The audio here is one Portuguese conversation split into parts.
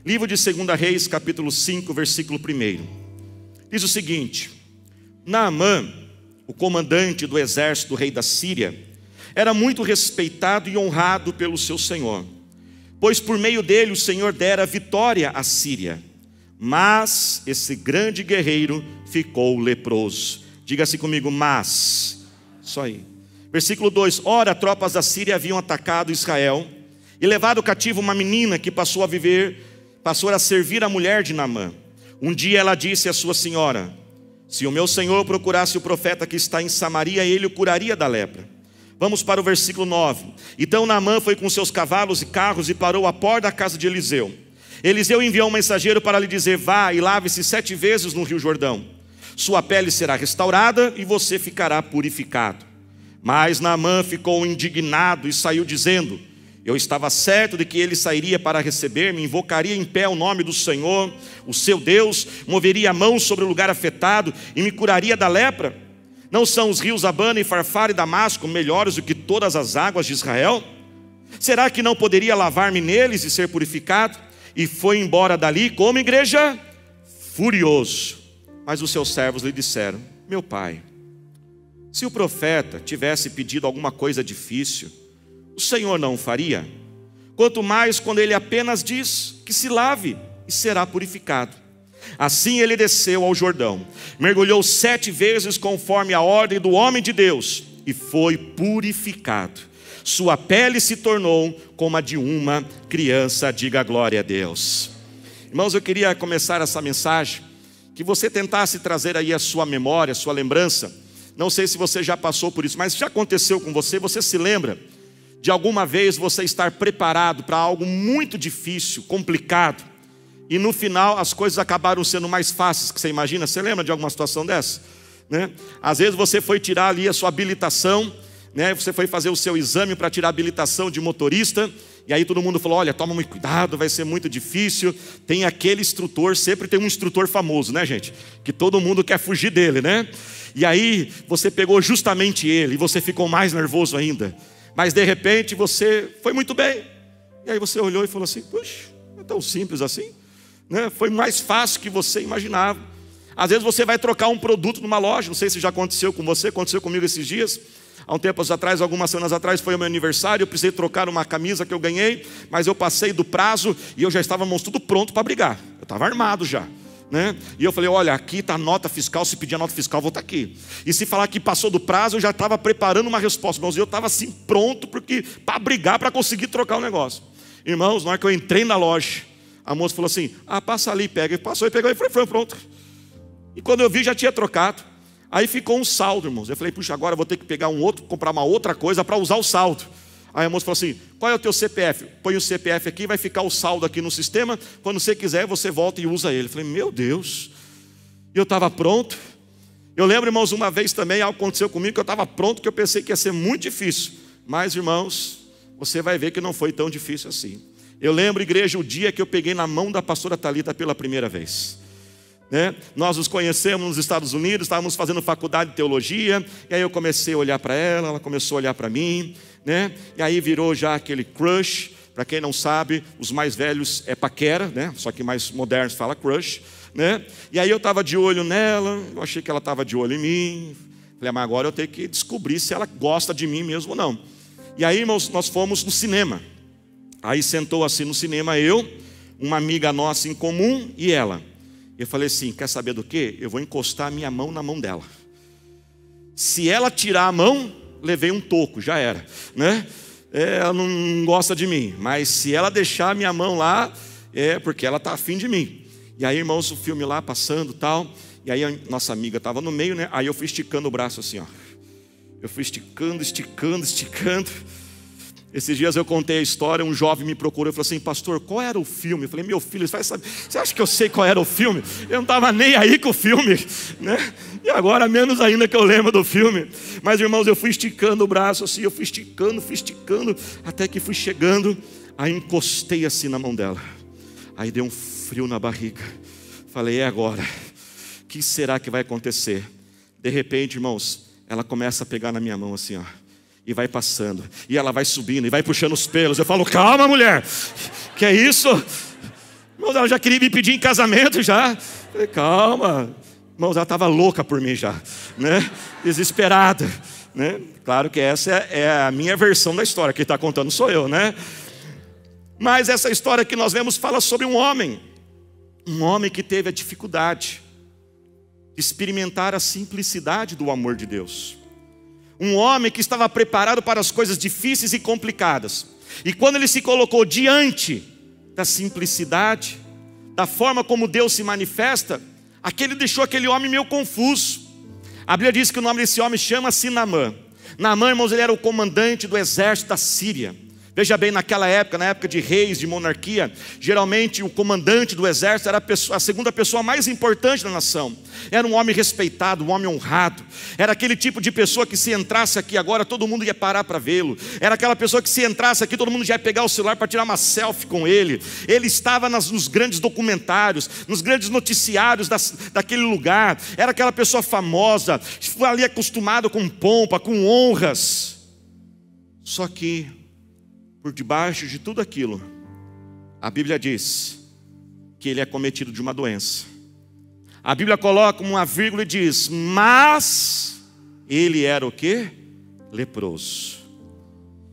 Livro de 2 Reis, capítulo 5, versículo 1. Diz o seguinte: Naamã, o comandante do exército do rei da Síria, era muito respeitado e honrado pelo seu senhor, pois por meio dele o Senhor dera vitória à Síria. Mas esse grande guerreiro ficou leproso. Diga-se comigo, mas. Só aí. Versículo 2: Ora, tropas da Síria haviam atacado Israel e levado cativo uma menina que passou a servir a mulher de Naamã. Um dia ela disse à sua senhora: se o meu senhor procurasse o profeta que está em Samaria, ele o curaria da lepra. Vamos para o versículo 9. Então Naamã foi com seus cavalos e carros e parou à porta da casa de Eliseu. Eliseu enviou um mensageiro para lhe dizer: vá e lave-se 7 vezes no rio Jordão. Sua pele será restaurada e você ficará purificado. Mas Naamã ficou indignado e saiu dizendo: eu estava certo de que ele sairia para receber-me, invocaria em pé o nome do Senhor, o seu Deus, moveria a mão sobre o lugar afetado e me curaria da lepra. Não são os rios Abana e Farfar e Damasco melhores do que todas as águas de Israel? Será que não poderia lavar-me neles e ser purificado? E foi embora dali, como igreja, furioso. Mas os seus servos lhe disseram: meu pai, se o profeta tivesse pedido alguma coisa difícil, o Senhor não o faria? Quanto mais quando ele apenas diz que se lave e será purificado. Assim ele desceu ao Jordão, mergulhou 7 vezes conforme a ordem do homem de Deus e foi purificado. Sua pele se tornou como a de uma criança. Diga glória a Deus. Irmãos, eu queria começar essa mensagem que você tentasse trazer aí a sua memória, a sua lembrança. Não sei se você já passou por isso, mas já aconteceu com você? Você se lembra de alguma vez você estar preparado para algo muito difícil, complicado, e no final as coisas acabaram sendo mais fáceis que você imagina? Você lembra de alguma situação dessa? Né? Às vezes você foi tirar ali a sua habilitação, né? Você foi fazer o seu exame para tirar a habilitação de motorista, e aí todo mundo falou: olha, toma muito cuidado, vai ser muito difícil. Tem aquele instrutor, sempre tem um instrutor famoso, né, gente? Que todo mundo quer fugir dele, né? E aí você pegou justamente ele, e você ficou mais nervoso ainda. Mas de repente você foi muito bem. E aí você olhou e falou assim: puxa, é tão simples assim, né? Foi mais fácil que você imaginava. Às vezes você vai trocar um produto numa loja. Não sei se já aconteceu com você, aconteceu comigo esses dias. Há um tempo atrás, algumas semanas atrás, foi o meu aniversário. Eu precisei trocar uma camisa que eu ganhei, mas eu passei do prazo e eu já estava, irmãos, tudo pronto para brigar. Eu estava armado já, né? E eu falei: olha, aqui está a nota fiscal. Se pedir a nota fiscal, eu vou estar aqui. E se falar que passou do prazo, eu já estava preparando uma resposta, irmãos. Eu estava assim pronto para brigar, para conseguir trocar o negócio. Irmãos, na hora que eu entrei na loja, a moça falou assim: ah, passa ali, pega. E passou e pegou e foi pronto. E quando eu vi, já tinha trocado. Aí ficou um saldo, irmãos. Eu falei: puxa, agora eu vou ter que pegar comprar uma outra coisa para usar o saldo. Aí a moça falou assim: qual é o teu CPF? Põe o CPF aqui, vai ficar o saldo aqui no sistema. Quando você quiser, você volta e usa ele. Eu falei: meu Deus, eu estava pronto. Eu lembro, irmãos, uma vez também algo aconteceu comigo que eu estava pronto, que eu pensei que ia ser muito difícil. Mas, irmãos, você vai ver que não foi tão difícil assim. Eu lembro, igreja, o dia que eu peguei na mão da pastora Thalita pela primeira vez, né? Nós nos conhecemos nos Estados Unidos, estávamos fazendo faculdade de teologia. E aí eu comecei a olhar para ela, ela começou a olhar para mim, né? E aí virou já aquele crush. Para quem não sabe, os mais velhos é paquera, né? Só que mais modernos fala crush, né? E aí eu estava de olho nela, eu achei que ela estava de olho em mim. Falei: mas agora eu tenho que descobrir se ela gosta de mim mesmo ou não. E aí, irmãos, nós fomos no cinema. Aí sentou assim no cinema eu, uma amiga nossa em comum e ela. Eu falei assim: quer saber do quê? Eu vou encostar a minha mão na mão dela. Se ela tirar a mão, levei um toco, já era, né? Ela não gosta de mim, mas se ela deixar a minha mão lá, é porque ela está afim de mim. E aí, irmãos, o filme lá passando e tal. E aí a nossa amiga estava no meio, né? Aí eu fui esticando o braço assim, ó. Eu fui esticando. Esses dias eu contei a história, um jovem me procurou e falou assim: pastor, qual era o filme? Eu falei: meu filho, você acha que eu sei qual era o filme? Eu não estava nem aí com o filme, né? E agora menos ainda que eu lembro do filme. Mas, irmãos, eu fui esticando o braço assim, eu fui esticando, até que fui chegando. Aí encostei assim na mão dela. Aí deu um frio na barriga. Falei: é agora. O que será que vai acontecer? De repente, irmãos, ela começa a pegar na minha mão assim, ó. E vai passando, e ela vai subindo, e vai puxando os pelos. Eu falo: calma, mulher, que é isso? Irmãos, Irmãos, ela já queria me pedir em casamento já. Falei, calma. Irmãos, ela estava louca por mim já, né? Desesperada, né? Claro que essa é a minha versão da história. Quem está contando sou eu, né? Mas essa história que nós vemos fala sobre um homem que teve a dificuldade de experimentar a simplicidade do amor de Deus. Um homem que estava preparado para as coisas difíceis e complicadas. E quando ele se colocou diante da simplicidade, da forma como Deus se manifesta, deixou aquele homem meio confuso. A Bíblia diz que o nome desse homem chama-se Naamã. Naamã, irmãos, ele era o comandante do exército da Síria. Veja bem, naquela época, na época de reis, de monarquia, geralmente o comandante do exército era a segunda pessoa mais importante da nação. Era um homem respeitado, um homem honrado. Era aquele tipo de pessoa que se entrasse aqui agora, todo mundo ia parar para vê-lo. Era aquela pessoa que se entrasse aqui, todo mundo já ia pegar o celular para tirar uma selfie com ele. Ele estava nos grandes documentários, nos grandes noticiários daquele lugar. Era aquela pessoa famosa, ali acostumado com pompa, com honras. Só que por debaixo de tudo aquilo, a Bíblia diz que ele é cometido de uma doença. A Bíblia coloca uma vírgula e diz, mas ele era o quê? Leproso.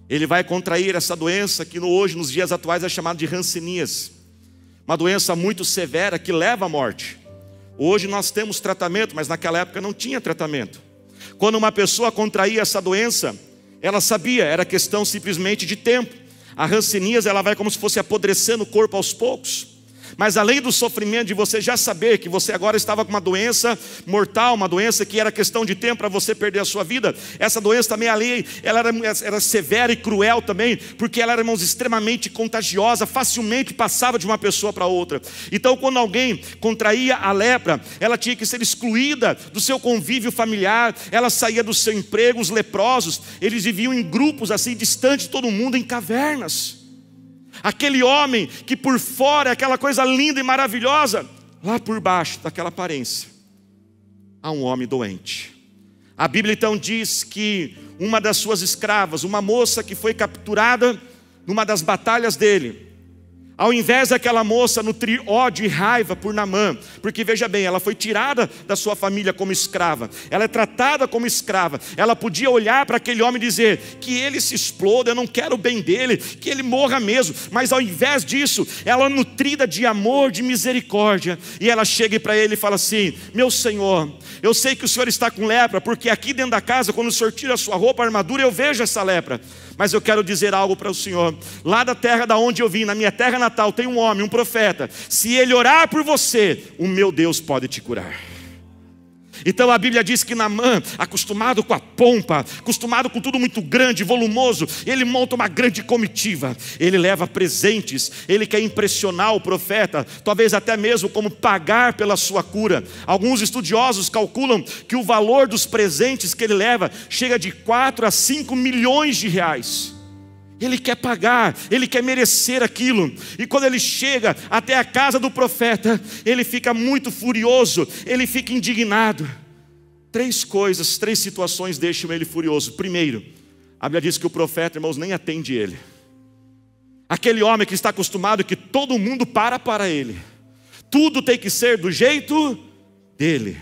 Ele vai contrair essa doença que hoje, nos dias atuais, é chamada de hanseníase. Uma doença muito severa que leva à morte. Hoje nós temos tratamento, mas naquela época não tinha tratamento. Quando uma pessoa contraía essa doença, ela sabia, era questão simplesmente de tempo. A hanseníase, ela vai como se fosse apodrecendo o corpo aos poucos. Mas além do sofrimento de você já saber que você agora estava com uma doença mortal, uma doença que era questão de tempo para você perder a sua vida, essa doença também ali, ela era severa e cruel também, porque ela era, irmãos, extremamente contagiosa, facilmente passava de uma pessoa para outra. Então quando alguém contraía a lepra, ela tinha que ser excluída do seu convívio familiar, ela saía do seu emprego. Os leprosos, eles viviam em grupos assim, distante de todo mundo, em cavernas. Aquele homem que por fora é aquela coisa linda e maravilhosa, lá por baixo daquela aparência, há um homem doente. A Bíblia então diz que uma das suas escravas, uma moça que foi capturada numa das batalhas dele, ao invés daquela moça nutrir ódio e raiva por Naamã, porque veja bem, ela foi tirada da sua família como escrava, ela é tratada como escrava, ela podia olhar para aquele homem e dizer, que ele se exploda, eu não quero o bem dele, que ele morra mesmo, mas ao invés disso, ela nutrida de amor, de misericórdia, e ela chega para ele e fala assim, meu Senhor, eu sei que o Senhor está com lepra, porque aqui dentro da casa, quando o Senhor tira a sua roupa, a armadura, eu vejo essa lepra, mas eu quero dizer algo para o Senhor, lá da terra da onde eu vim, na minha terra natal, tem um homem, um profeta, se ele orar por você, o meu Deus pode te curar. Então a Bíblia diz que Naamã, acostumado com a pompa, acostumado com tudo muito grande, volumoso, ele monta uma grande comitiva, ele leva presentes, ele quer impressionar o profeta, talvez até mesmo como pagar pela sua cura. Alguns estudiosos calculam que o valor dos presentes que ele leva chega de 4 a 5 milhões de reais. Ele quer pagar, ele quer merecer aquilo. E quando ele chega até a casa do profeta, ele fica muito furioso, ele fica indignado. 3 situações deixam ele furioso. Primeiro, a Bíblia diz que o profeta, irmãos, nem atende ele. Aquele homem que está acostumado que todo mundo para ele. Tudo tem que ser do jeito dele.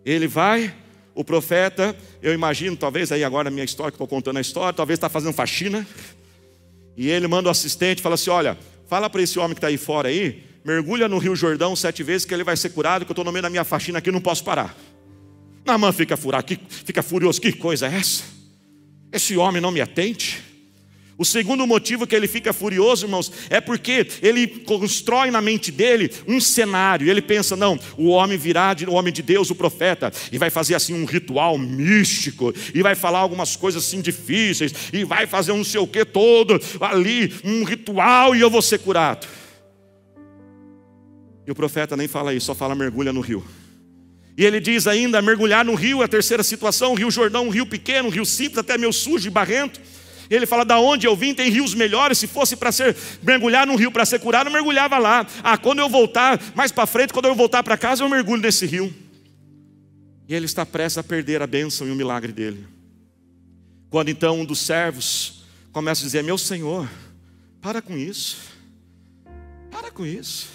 Ele vai, o profeta, eu imagino, talvez aí agora a minha história, que estou contando a história, talvez está fazendo faxina. E ele manda o assistente, fala assim, olha, fala para esse homem que está aí fora aí, mergulha no Rio Jordão 7 vezes que ele vai ser curado, que eu estou no meio da minha faxina aqui, não posso parar. Naamã fica furioso, que coisa é essa? Esse homem não me atende? O segundo motivo que ele fica furioso, irmãos, é porque ele constrói na mente dele um cenário. Ele pensa, não, o homem virá, o homem de Deus, o profeta, e vai fazer assim um ritual místico, e vai falar algumas coisas assim difíceis, e vai fazer um não sei o que todo ali, um ritual, e eu vou ser curado. E o profeta nem fala isso, só fala mergulha no rio. E ele diz ainda, mergulhar no rio, a terceira situação, o Rio Jordão, um rio pequeno, um rio simples, até meio sujo e barrento. Ele fala, da onde eu vim tem rios melhores, se fosse para mergulhar num rio para ser curado, eu mergulhava lá. Quando eu voltar, mais para frente, quando eu voltar para casa, eu mergulho nesse rio. E ele está prestes a perder a bênção e o milagre dele. Quando então um dos servos começa a dizer, meu Senhor, para com isso. Para com isso.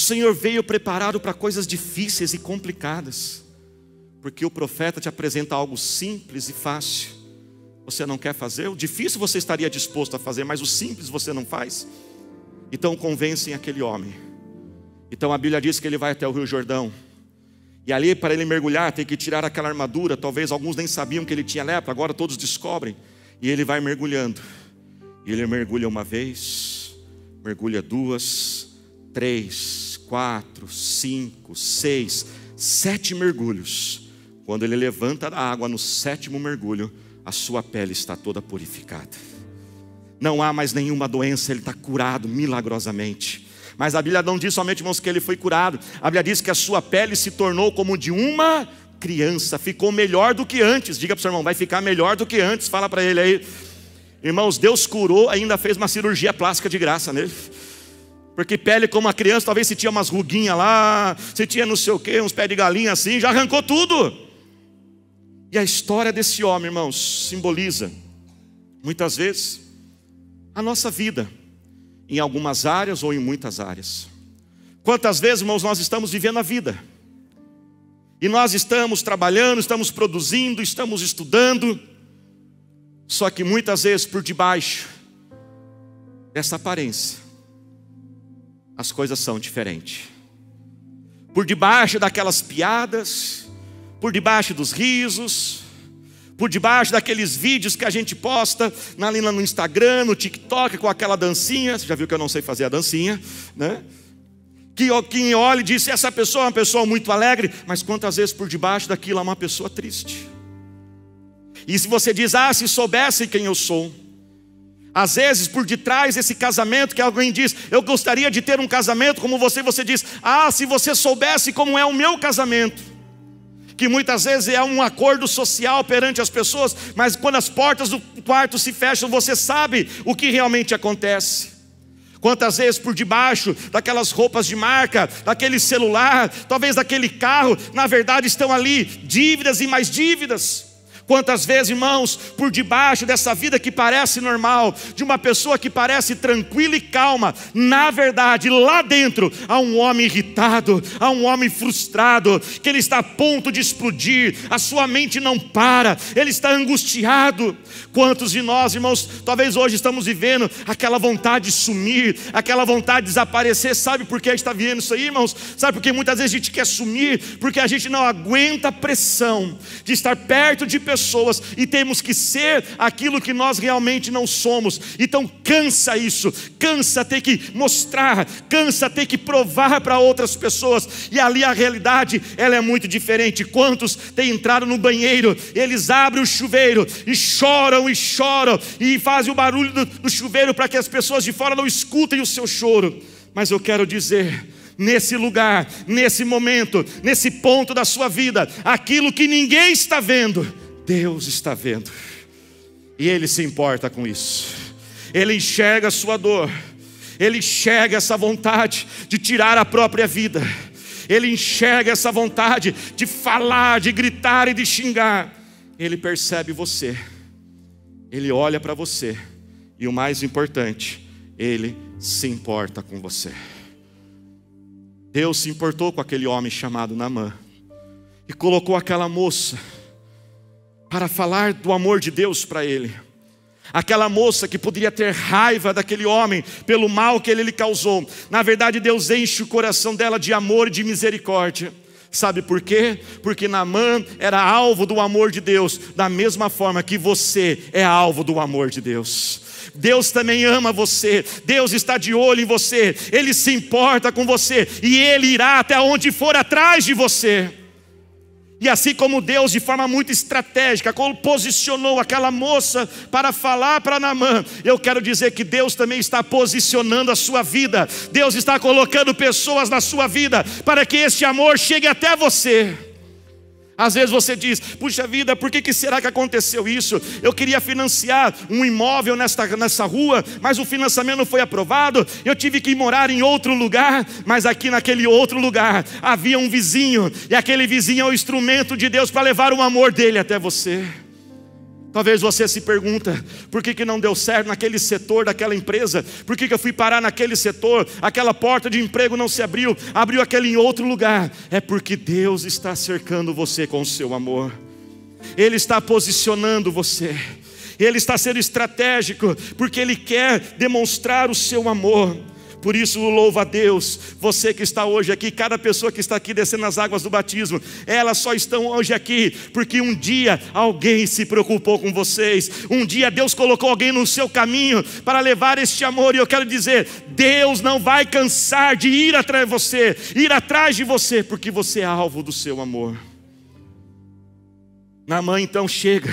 Senhor veio preparado para coisas difíceis e complicadas, porque o profeta te apresenta algo simples e fácil. Você não quer fazer? O difícil você estaria disposto a fazer, mas o simples você não faz. Então convencem aquele homem. Então a Bíblia diz que ele vai até o Rio Jordão. E ali, para ele mergulhar, tem que tirar aquela armadura. Talvez alguns nem sabiam que ele tinha lepra, agora todos descobrem. E ele vai mergulhando. E ele mergulha uma vez, mergulha 2, 3, 4, 5, 6, 7 mergulhos. Quando ele levanta da água no 7º mergulho, a sua pele está toda purificada. Não há mais nenhuma doença, ele está curado milagrosamente. Mas a Bíblia não diz somente, irmãos, que ele foi curado. A Bíblia diz que a sua pele se tornou como de uma criança. Ficou melhor do que antes. Diga para o seu irmão, vai ficar melhor do que antes. Fala para ele aí. Irmãos, Deus curou, ainda fez uma cirurgia plástica de graça nele. Porque pele como uma criança, talvez se tinha umas ruguinhas lá, se tinha não sei o quê, uns pés de galinha assim, já arrancou tudo. E a história desse homem, irmãos, simboliza, muitas vezes, a nossa vida. Em algumas áreas ou em muitas áreas. Quantas vezes, irmãos, nós estamos vivendo a vida. E nós estamos trabalhando, estamos produzindo, estamos estudando. Só que muitas vezes por debaixo dessa aparência, as coisas são diferentes. Por debaixo daquelas piadas, por debaixo dos risos, por debaixo daqueles vídeos que a gente posta ali no Instagram, no TikTok, com aquela dancinha. Você já viu que eu não sei fazer a dancinha, né? Que quem olha e diz, essa pessoa é uma pessoa muito alegre, mas quantas vezes por debaixo daquilo é uma pessoa triste. E se você diz, se soubesse quem eu sou. Às vezes por detrás desse casamento que alguém diz, eu gostaria de ter um casamento como você diz, se você soubesse como é o meu casamento. Que muitas vezes é um acordo social perante as pessoas, mas quando as portas do quarto se fecham, você sabe o que realmente acontece. Quantas vezes por debaixo daquelas roupas de marca, daquele celular, talvez daquele carro, na verdade estão ali dívidas e mais dívidas. Quantas vezes, irmãos, por debaixo dessa vida que parece normal, de uma pessoa que parece tranquila e calma, na verdade, lá dentro, há um homem irritado, há um homem frustrado, que ele está a ponto de explodir, a sua mente não para, ele está angustiado. Quantos de nós, irmãos, talvez hoje estamos vivendo aquela vontade de sumir, aquela vontade de desaparecer. Sabe por que está vivendo isso aí, irmãos? Sabe por que muitas vezes a gente quer sumir? Porque a gente não aguenta a pressão de estar perto de pessoas e temos que ser aquilo que nós realmente não somos. Então cansa isso, cansa ter que mostrar, cansa ter que provar para outras pessoas. E ali a realidade, ela é muito diferente. Quantos têm entrado no banheiro, eles abrem o chuveiro e choram e fazem o barulho do chuveiro para que as pessoas de fora não escutem o seu choro. Mas eu quero dizer, nesse lugar, nesse momento, nesse ponto da sua vida, aquilo que ninguém está vendo, Deus está vendo. E Ele se importa com isso. Ele enxerga a sua dor. Ele enxerga essa vontade de tirar a própria vida. Ele enxerga essa vontade de falar, de gritar e de xingar. Ele percebe você. Ele olha para você. E o mais importante, Ele se importa com você. Deus se importou com aquele homem chamado Naamã. E colocou aquela moça para falar do amor de Deus para ele. Aquela moça que poderia ter raiva daquele homem pelo mal que ele lhe causou. Na verdade, Deus enche o coração dela de amor e de misericórdia. Sabe por quê? Porque Naamã era alvo do amor de Deus, da mesma forma que você é alvo do amor de Deus. Deus também ama você, Deus está de olho em você, Ele se importa com você, e Ele irá até onde for atrás de você. E assim como Deus, de forma muito estratégica, posicionou aquela moça para falar para Naamã, eu quero dizer que Deus também está posicionando a sua vida. Deus está colocando pessoas na sua vida para que esse amor chegue até você. Às vezes você diz, puxa vida, por que será que aconteceu isso? Eu queria financiar um imóvel nessa rua, mas o financiamento não foi aprovado. Eu tive que ir morar em outro lugar, mas aqui naquele outro lugar havia um vizinho, e aquele vizinho é o instrumento de Deus para levar o amor dele até você. Talvez você se pergunta, por que não deu certo naquele setor daquela empresa? Por que eu fui parar naquele setor? Aquela porta de emprego não se abriu, abriu aquele em outro lugar. É porque Deus está cercando você com o seu amor. Ele está posicionando você. Ele está sendo estratégico, porque Ele quer demonstrar o seu amor. Por isso louva a Deus, você que está hoje aqui, cada pessoa que está aqui descendo as águas do batismo, elas só estão hoje aqui, porque um dia alguém se preocupou com vocês, um dia Deus colocou alguém no seu caminho, para levar este amor, e eu quero dizer, Deus não vai cansar de ir atrás de você, porque você é alvo do seu amor. Naamã então chega,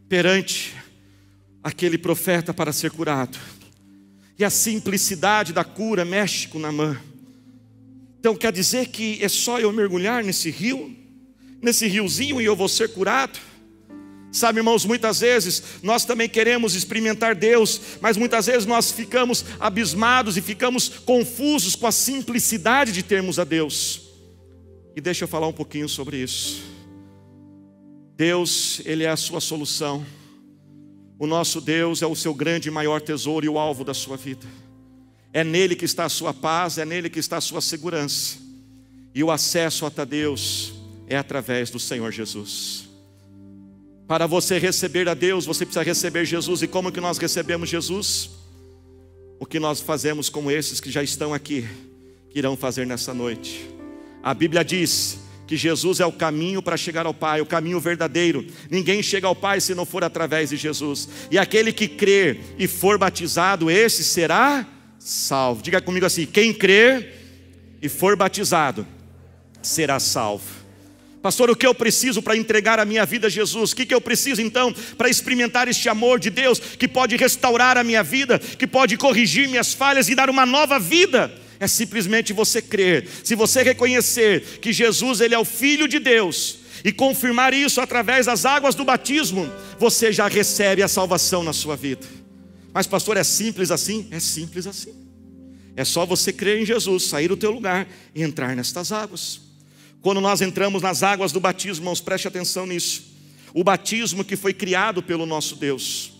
perante aquele profeta para ser curado, e a simplicidade da cura mexe com Naamã. Então quer dizer que é só eu mergulhar nesse rio, nesse riozinho, e eu vou ser curado? Sabe, irmãos, muitas vezes nós também queremos experimentar Deus, mas muitas vezes nós ficamos abismados e ficamos confusos com a simplicidade de termos a Deus. E deixa eu falar um pouquinho sobre isso. Deus, Ele é a sua solução. O nosso Deus é o seu grande e maior tesouro e o alvo da sua vida. É nele que está a sua paz, é nele que está a sua segurança. E o acesso até Deus é através do Senhor Jesus. Para você receber a Deus, você precisa receber Jesus. E como que nós recebemos Jesus? O que nós fazemos como esses que já estão aqui, que irão fazer nessa noite. A Bíblia diz que Jesus é o caminho para chegar ao Pai, o caminho verdadeiro. Ninguém chega ao Pai se não for através de Jesus. E aquele que crer e for batizado, esse será salvo. Diga comigo assim: quem crer e for batizado será salvo. Pastor, o que eu preciso para entregar a minha vida a Jesus? O que eu preciso então para experimentar este amor de Deus, que pode restaurar a minha vida, que pode corrigir minhas falhas e dar uma nova vida? É simplesmente você crer. Se você reconhecer que Jesus, Ele é o Filho de Deus, e confirmar isso através das águas do batismo, você já recebe a salvação na sua vida. Mas pastor, é simples assim? É simples assim. É só você crer em Jesus, sair do teu lugar e entrar nestas águas. Quando nós entramos nas águas do batismo, irmãos, preste atenção nisso. O batismo que foi criado pelo nosso Deus.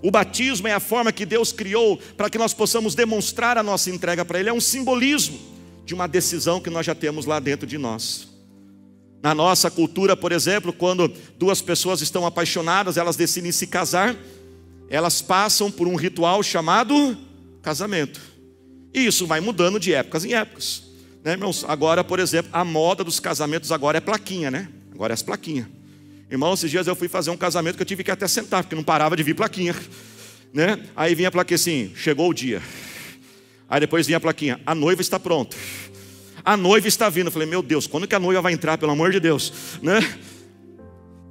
O batismo é a forma que Deus criou para que nós possamos demonstrar a nossa entrega para Ele. É um simbolismo de uma decisão que nós já temos lá dentro de nós. Na nossa cultura, por exemplo, quando duas pessoas estão apaixonadas, elas decidem se casar, elas passam por um ritual chamado casamento. E isso vai mudando de épocas em épocas, né, irmãos? Agora, por exemplo, a moda dos casamentos agora é plaquinha, né? Agora é as plaquinhas. Irmão, esses dias eu fui fazer um casamento que eu tive que até sentar, porque não parava de vir plaquinha, né? Aí vinha a plaquinha assim: chegou o dia. Aí depois vinha a plaquinha: a noiva está pronta, a noiva está vindo. Eu falei, meu Deus, quando que a noiva vai entrar, pelo amor de Deus, né?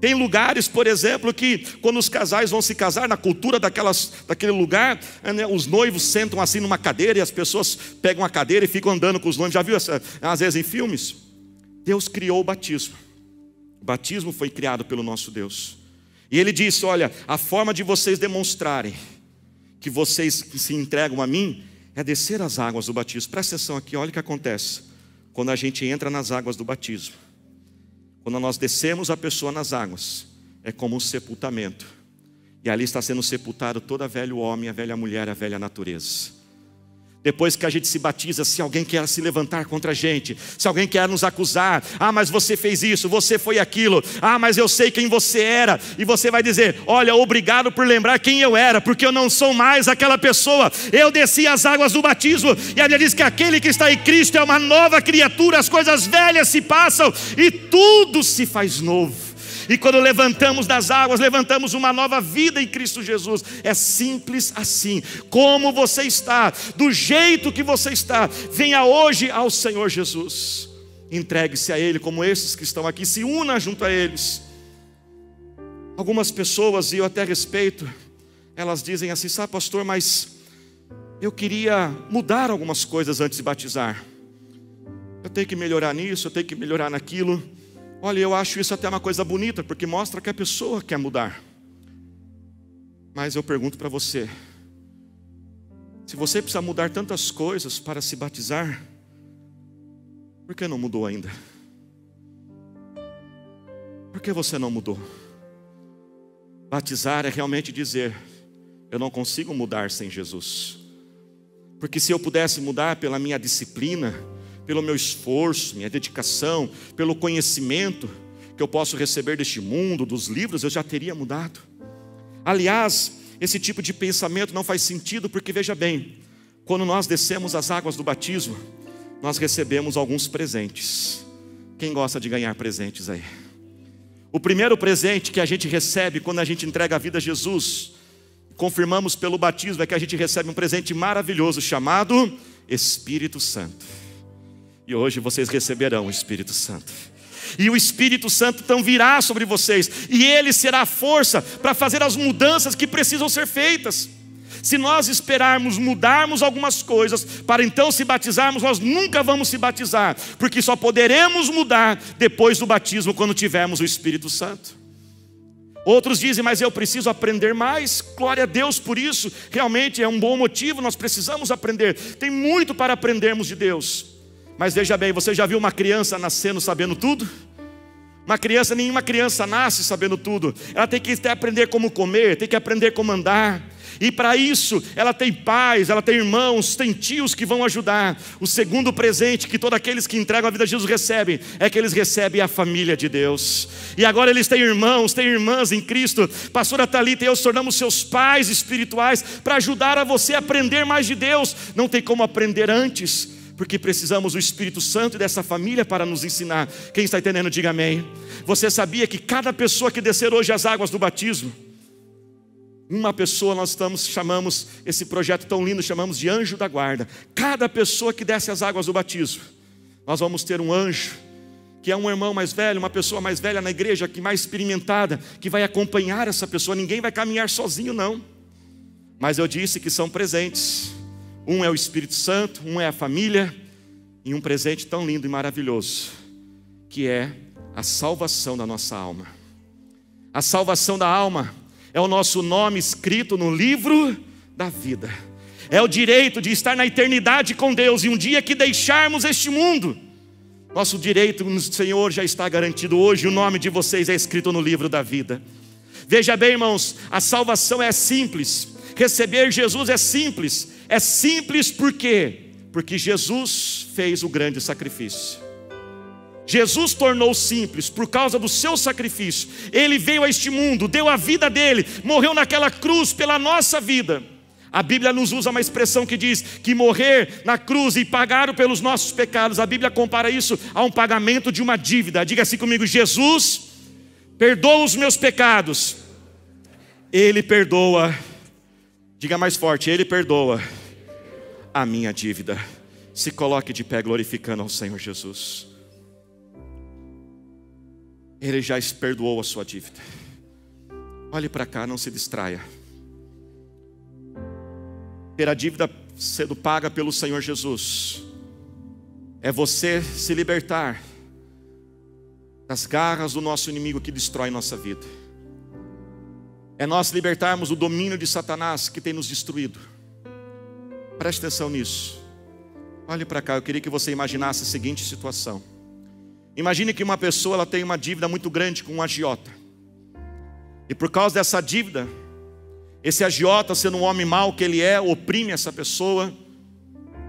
Tem lugares, por exemplo, que quando os casais vão se casar, na cultura daquele lugar, né, os noivos sentam assim numa cadeira, e as pessoas pegam a cadeira e ficam andando com os noivos. Já viu às vezes em filmes? Deus criou o batismo. O batismo foi criado pelo nosso Deus. E Ele disse: olha, a forma de vocês demonstrarem que vocês se entregam a mim é descer as águas do batismo. Presta atenção aqui, olha o que acontece quando a gente entra nas águas do batismo. Quando nós descemos a pessoa nas águas, é como um sepultamento. E ali está sendo sepultado todo o velho homem, a velha mulher, a velha natureza. Depois que a gente se batiza, se alguém quer se levantar contra a gente, se alguém quer nos acusar: ah, mas você fez isso, você foi aquilo, ah, mas eu sei quem você era, e você vai dizer: olha, obrigado por lembrar quem eu era, porque eu não sou mais aquela pessoa. Eu desci as águas do batismo, e a Bíblia diz que aquele que está em Cristo é uma nova criatura, as coisas velhas se passam e tudo se faz novo. E quando levantamos das águas, levantamos uma nova vida em Cristo Jesus. É simples assim. Como você está, do jeito que você está, venha hoje ao Senhor Jesus. Entregue-se a Ele, como esses que estão aqui, se una junto a eles. Algumas pessoas, e eu até respeito, elas dizem assim: sabe, pastor, mas eu queria mudar algumas coisas antes de batizar. Eu tenho que melhorar nisso, eu tenho que melhorar naquilo. Olha, eu acho isso até uma coisa bonita, porque mostra que a pessoa quer mudar. Mas eu pergunto para você: se você precisa mudar tantas coisas para se batizar, por que não mudou ainda? Por que você não mudou? Batizar é realmente dizer: eu não consigo mudar sem Jesus. Porque se eu pudesse mudar pela minha disciplina, pelo meu esforço, minha dedicação, pelo conhecimento que eu posso receber deste mundo, dos livros, eu já teria mudado. Aliás, esse tipo de pensamento não faz sentido, porque veja bem, quando nós descemos as águas do batismo, nós recebemos alguns presentes. Quem gosta de ganhar presentes aí? O primeiro presente que a gente recebe quando a gente entrega a vida a Jesus, confirmamos pelo batismo, é que a gente recebe um presente maravilhoso chamado Espírito Santo. E hoje vocês receberão o Espírito Santo. E o Espírito Santo então virá sobre vocês, e Ele será a força para fazer as mudanças que precisam ser feitas. Se nós esperarmos mudarmos algumas coisas para então se batizarmos, nós nunca vamos se batizar, porque só poderemos mudar depois do batismo, quando tivermos o Espírito Santo. Outros dizem: mas eu preciso aprender mais. Glória a Deus por isso, realmente é um bom motivo, nós precisamos aprender. Tem muito para aprendermos de Deus. Mas veja bem, você já viu uma criança nascendo sabendo tudo? Nenhuma criança nasce sabendo tudo. Ela tem que aprender como comer, tem que aprender como andar. E para isso, ela tem pais, ela tem irmãos, tem tios que vão ajudar. O segundo presente que todos aqueles que entregam a vida a Jesus recebem, é que eles recebem a família de Deus. E agora eles têm irmãos, têm irmãs em Cristo. Pastora Thalita e eu tornamos seus pais espirituais, para ajudar a você a aprender mais de Deus. Não tem como aprender antes, porque precisamos do Espírito Santo e dessa família para nos ensinar. Quem está entendendo, diga amém. Você sabia que cada pessoa que descer hoje as águas do batismo, uma pessoa, nós chamamos esse projeto tão lindo, chamamos de anjo da guarda. Cada pessoa que desce as águas do batismo, nós vamos ter um anjo, que é um irmão mais velho, uma pessoa mais velha na igreja, que mais experimentada, que vai acompanhar essa pessoa. Ninguém vai caminhar sozinho, não. Mas eu disse que são presentes. Um é o Espírito Santo, um é a família, e um presente tão lindo e maravilhoso, que é a salvação da nossa alma. A salvação da alma é o nosso nome escrito no livro da vida. É o direito de estar na eternidade com Deus. E um dia que deixarmos este mundo, nosso direito no Senhor já está garantido. Hoje o nome de vocês é escrito no livro da vida. Veja bem, irmãos, a salvação é simples. Receber Jesus é simples. É simples por quê? Porque Jesus fez o grande sacrifício. Jesus tornou simples por causa do seu sacrifício. Ele veio a este mundo, deu a vida dele, morreu naquela cruz pela nossa vida. A Bíblia nos usa uma expressão que diz que morrer na cruz e pagar pelos nossos pecados. A Bíblia compara isso a um pagamento de uma dívida. Diga assim comigo: Jesus perdoa os meus pecados. Ele perdoa, diga mais forte, Ele perdoa a minha dívida. Se coloque de pé glorificando ao Senhor Jesus. Ele já perdoou a sua dívida. Olhe para cá, não se distraia. Ter a dívida sendo paga pelo Senhor Jesus é você se libertar das garras do nosso inimigo que destrói nossa vida. É nós libertarmos do domínio de Satanás que tem nos destruído. Preste atenção nisso. Olhe para cá, eu queria que você imaginasse a seguinte situação. Imagine que uma pessoa ela tem uma dívida muito grande com um agiota. E por causa dessa dívida, esse agiota, sendo um homem mau que ele é, oprime essa pessoa,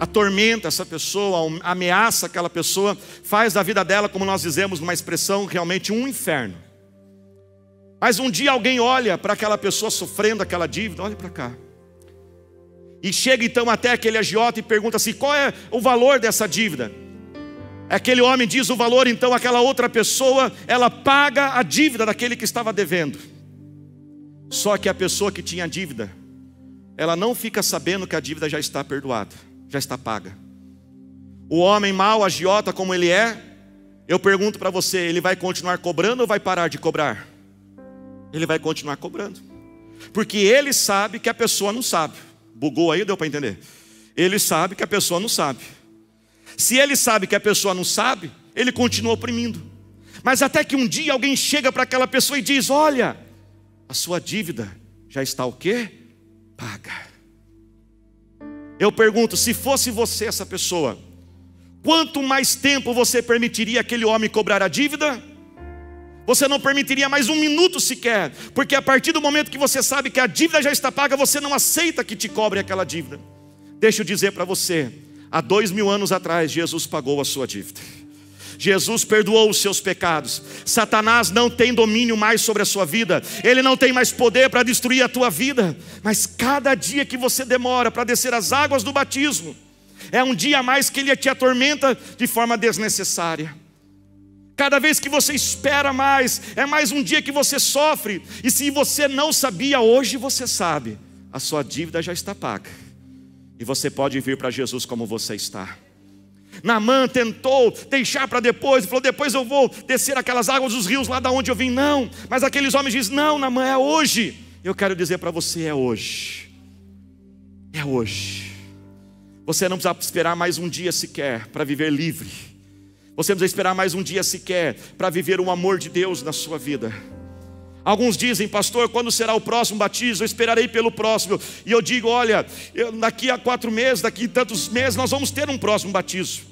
atormenta essa pessoa, ameaça aquela pessoa, faz da vida dela, como nós dizemos numa expressão, realmente um inferno. Mas um dia alguém olha para aquela pessoa sofrendo aquela dívida, olha para cá. E chega então até aquele agiota e pergunta assim: qual é o valor dessa dívida? Aquele homem diz o valor, então aquela outra pessoa, ela paga a dívida daquele que estava devendo. Só que a pessoa que tinha dívida, ela não fica sabendo que a dívida já está perdoada, já está paga. O homem mau, agiota como ele é, eu pergunto para você, ele vai continuar cobrando ou vai parar de cobrar? Ele vai continuar cobrando, porque ele sabe que a pessoa não sabe. Bugou aí, deu para entender? Ele sabe que a pessoa não sabe. Se ele sabe que a pessoa não sabe, ele continua oprimindo. Mas até que um dia alguém chega para aquela pessoa e diz: olha, a sua dívida já está o quê? Paga. Eu pergunto, se fosse você essa pessoa, quanto mais tempo você permitiria aquele homem cobrar a dívida? Você não permitiria mais um minuto sequer, porque a partir do momento que você sabe que a dívida já está paga, você não aceita que te cobre aquela dívida. Deixa eu dizer para você, há 2000 anos atrás, Jesus pagou a sua dívida. Jesus perdoou os seus pecados. Satanás não tem domínio mais sobre a sua vida. Ele não tem mais poder para destruir a tua vida. Mas cada dia que você demora para descer as águas do batismo, é um dia a mais que ele te atormenta de forma desnecessária. Cada vez que você espera mais, é mais um dia que você sofre. E se você não sabia, hoje você sabe. A sua dívida já está paga. E você pode vir para Jesus como você está. Naamã tentou deixar para depois, falou: depois eu vou descer aquelas águas dos rios lá da onde eu vim. Não, mas aqueles homens dizem: não, Naamã, é hoje. Eu quero dizer para você, é hoje. É hoje. Você não precisa esperar mais um dia sequer para viver livre. Você não precisa esperar mais um dia sequer para viver o amor de Deus na sua vida. Alguns dizem: pastor, quando será o próximo batismo? Eu esperarei pelo próximo. E eu digo: olha, daqui a 4 meses, daqui a tantos meses, nós vamos ter um próximo batismo.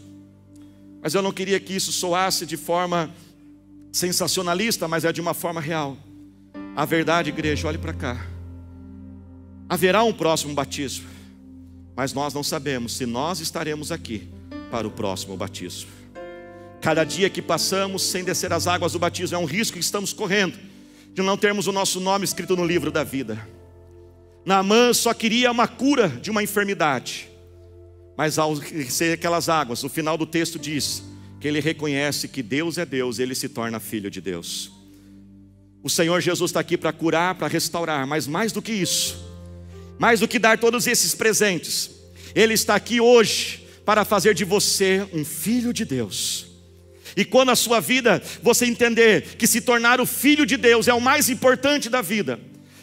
Mas eu não queria que isso soasse de forma sensacionalista, mas é de uma forma real. A verdade, igreja, olhe para cá. Haverá um próximo batismo, mas nós não sabemos se nós estaremos aqui para o próximo batismo. Cada dia que passamos sem descer as águas do batismo é um risco que estamos correndo de não termos o nosso nome escrito no livro da vida. Naamã só queria uma cura de uma enfermidade, mas ao ser aquelas águas, o final do texto diz que ele reconhece que Deus é Deus, ele se torna filho de Deus. O Senhor Jesus está aqui para curar, para restaurar, mas mais do que isso, mais do que dar todos esses presentes, Ele está aqui hoje para fazer de você um filho de Deus. E quando a sua vida, você entender que se tornar o filho de Deus é o mais importante da vida.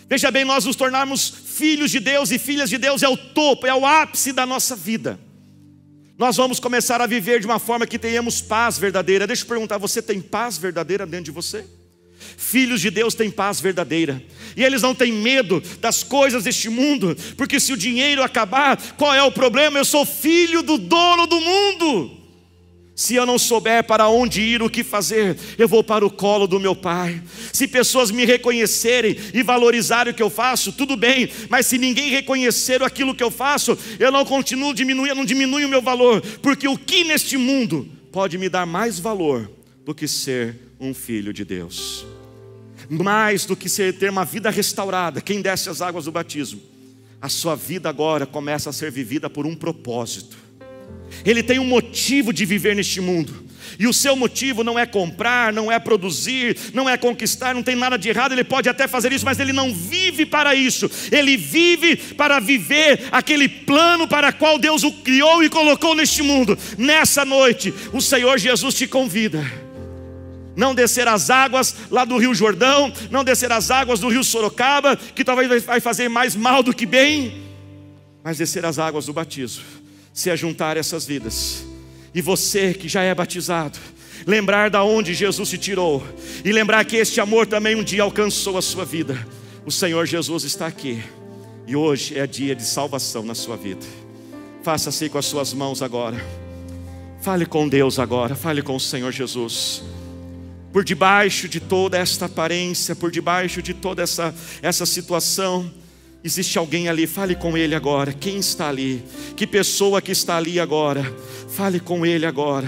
Veja bem, nós nos tornarmos filhos de Deus e filhas de Deus é o topo, é o ápice da nossa vida. Nós vamos começar a viver de uma forma que tenhamos paz verdadeira. Deixa eu perguntar, você tem paz verdadeira dentro de você? Filhos de Deus têm paz verdadeira. E eles não têm medo das coisas deste mundo, porque se o dinheiro acabar, qual é o problema? Eu sou filho do dono do mundo. Se eu não souber para onde ir, o que fazer, eu vou para o colo do meu Pai. Se pessoas me reconhecerem e valorizarem o que eu faço, tudo bem. Mas se ninguém reconhecer aquilo que eu faço, eu não continuo diminuindo, não diminui o meu valor. Porque o que neste mundo pode me dar mais valor do que ser um filho de Deus? Mais do que ter uma vida restaurada. Quem desce as águas do batismo, a sua vida agora começa a ser vivida por um propósito. Ele tem um motivo de viver neste mundo. E o seu motivo não é comprar, não é produzir, não é conquistar, não tem nada de errado. Ele pode até fazer isso, mas ele não vive para isso. Ele vive para viver aquele plano para o qual Deus o criou e colocou neste mundo. Nessa noite, o Senhor Jesus te convida. Não descer as águas lá do Rio Jordão, não descer as águas do Rio Sorocaba, que talvez vai fazer mais mal do que bem, mas descer as águas do batismo, se ajuntar essas vidas. E você que já é batizado, lembrar da onde Jesus te tirou, e lembrar que este amor também um dia alcançou a sua vida. O Senhor Jesus está aqui, e hoje é dia de salvação na sua vida. Faça assim com as suas mãos agora. Fale com Deus agora, fale com o Senhor Jesus. Por debaixo de toda esta aparência, por debaixo de toda essa situação, existe alguém ali. Fale com ele agora. Quem está ali? Que pessoa que está ali agora? Fale com ele agora.